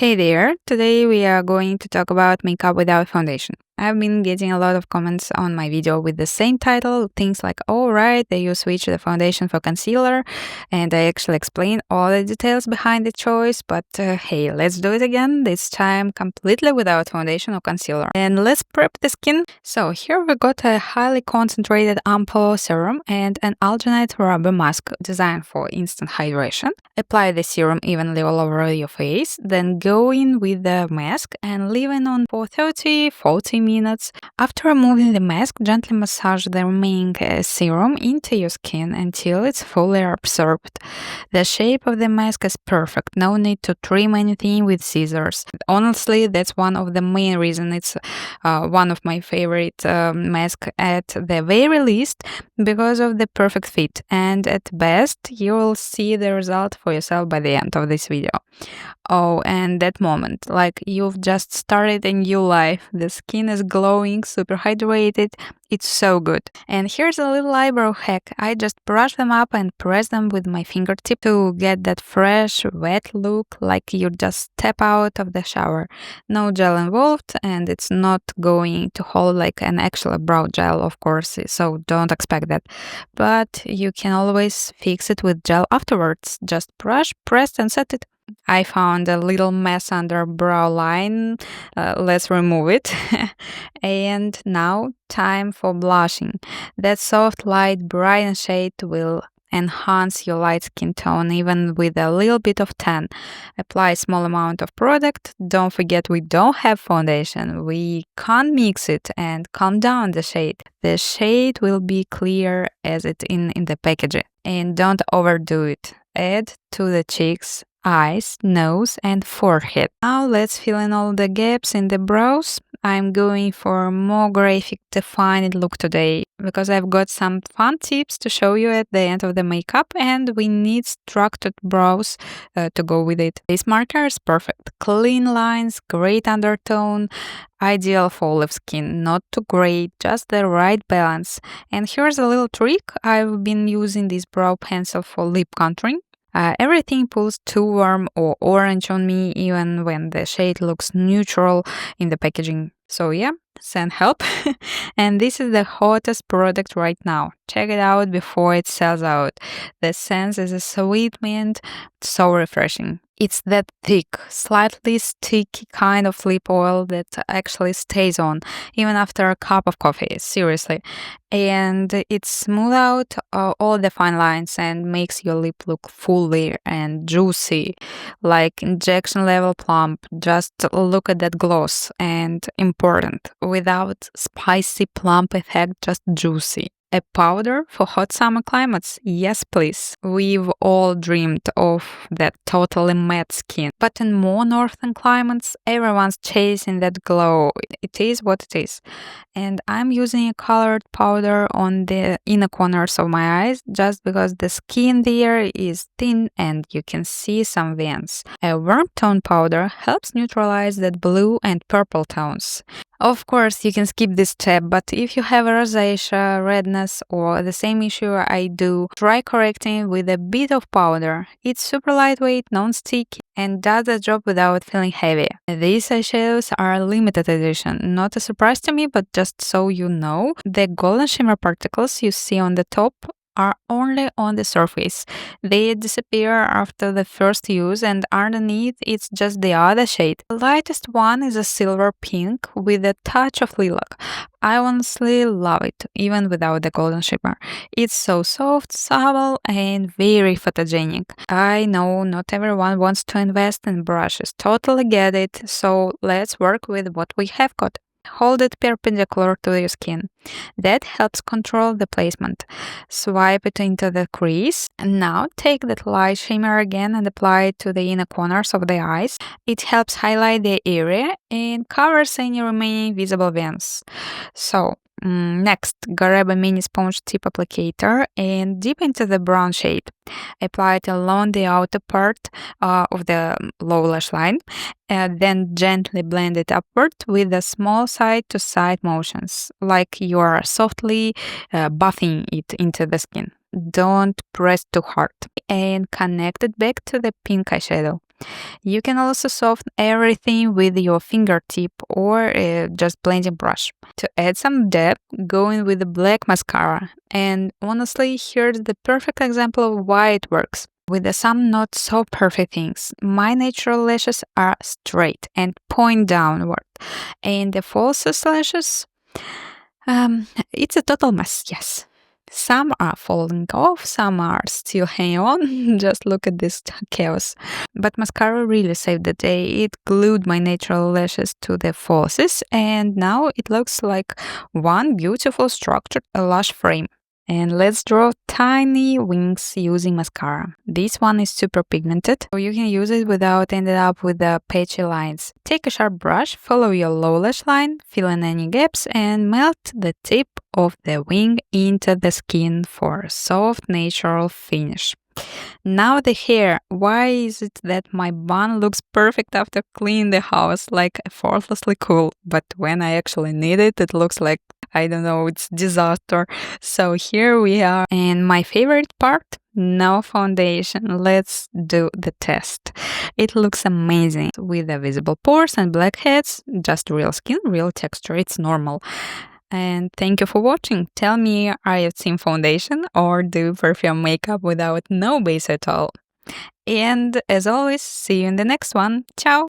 Hey there, today we are going to talk about makeup without foundation. I've been getting a lot of comments on my video with the same title, things like, oh right, you switch the foundation for concealer, and I actually explain all the details behind the choice, but hey, let's do it again, this time completely without foundation or concealer. And let's prep the skin. So here we got a highly concentrated ampoule serum and an alginate rubber mask designed for instant hydration. Apply the serum evenly all over your face, then go in with the mask and leave it on for 30-40 minutes. After removing the mask, gently massage the remaining serum into your skin until it's fully absorbed. The shape of the mask is perfect, no need to trim anything with scissors. Honestly, that's one of the main reasons it's one of my favorite masks at the very least, because of the perfect fit, and at best you will see the result for yourself by the end of this video. Oh, and that moment, like you've just started a new life, the skin is glowing, super hydrated, it's so good. And here's a little eyebrow hack. I just brush them up and press them with my fingertip to get that fresh, wet look, like you just step out of the shower. No gel involved, and it's not going to hold like an actual brow gel, of course, so don't expect that. But you can always fix it with gel afterwards. Just brush, press, and set it. I found a little mess under brow line. Let's remove it. And now, time for blushing. That soft, light, bright shade will enhance your light skin tone even with a little bit of tan. Apply a small amount of product. Don't forget we don't have foundation. We can't mix it, and calm down the shade. The shade will be clear as it in the packaging. And don't overdo it. Add to the cheeks, eyes, nose, and forehead. Now let's fill in all the gaps in the brows. I'm going for a more graphic, defined look today because I've got some fun tips to show you at the end of the makeup, and we need structured brows to go with it. This marker is perfect. Clean lines, great undertone, ideal for olive skin, not too gray, just the right balance. And here's a little trick. I've been using this brow pencil for lip contouring. Everything pulls too warm or orange on me, even when the shade looks neutral in the packaging. So yeah, send help. And this is the hottest product right now. Check it out before it sells out. The scent is a sweet mint, so refreshing. It's that thick, slightly sticky kind of lip oil that actually stays on even after a cup of coffee, seriously. And it smooths out all the fine lines and makes your lip look fully and juicy, like injection level plump. Just look at that gloss. And important, without spicy plump effect, just juicy. A powder for hot summer climates? Yes, please. We've all dreamed of that totally matte skin. But in more northern climates, everyone's chasing that glow. It is what it is. And I'm using a colored powder on the inner corners of my eyes just because the skin there is thin and you can see some veins. A warm tone powder helps neutralize that blue and purple tones. Of course, you can skip this step, but if you have a rosacea, redness, or the same issue I do, try correcting with a bit of powder. It's super lightweight, non-sticky, and does the job without feeling heavy. These eyeshadows are limited edition, not a surprise to me, but just so you know, the golden shimmer particles you see on the top are only on the surface. They disappear after the first use, and underneath it's just the other shade. The lightest one is a silver pink with a touch of lilac. I honestly love it, even without the golden shimmer. It's so soft, supple, and very photogenic. I know not everyone wants to invest in brushes, totally get it, so let's work with what we have got. Hold it perpendicular to your skin. That helps control the placement. Swipe it into the crease. And now take that light shimmer again and apply it to the inner corners of the eyes. It helps highlight the area and covers any remaining visible veins. So, next, grab a mini sponge tip applicator and dip into the brown shade. Apply it along the outer part of the lower lash line. Then gently blend it upward with the small side-to-side motions, like you are softly buffing it into the skin. Don't press too hard. And connect it back to the pink eyeshadow. You can also soften everything with your fingertip or just blending brush. To add some depth, go in with the black mascara. And honestly, here's the perfect example of why it works. With some not so perfect things, my natural lashes are straight and point downward, and the falsies lashes, it's a total mess, yes. Some are falling off, some are still hanging on. Just look at this chaos. But mascara really saved the day. It glued my natural lashes to the falsies, and now it looks like one beautiful structured lash frame. And let's draw tiny wings using mascara. This one is super pigmented, so you can use it without ending up with the patchy lines. Take a sharp brush, follow your low lash line, fill in any gaps, and melt the tip of the wing into the skin for a soft, natural finish. Now the hair. Why is it that my bun looks perfect after cleaning the house, like effortlessly cool, but when I actually need it, it looks like, I don't know, it's disaster. So here we are. And my favorite part, no foundation. Let's do the test. It looks amazing with the visible pores and blackheads, just real skin, real texture. It's normal. And thank you for watching. Tell me, are you team foundation or do you prefer makeup without no base at all? And as always, see you in the next one. Ciao!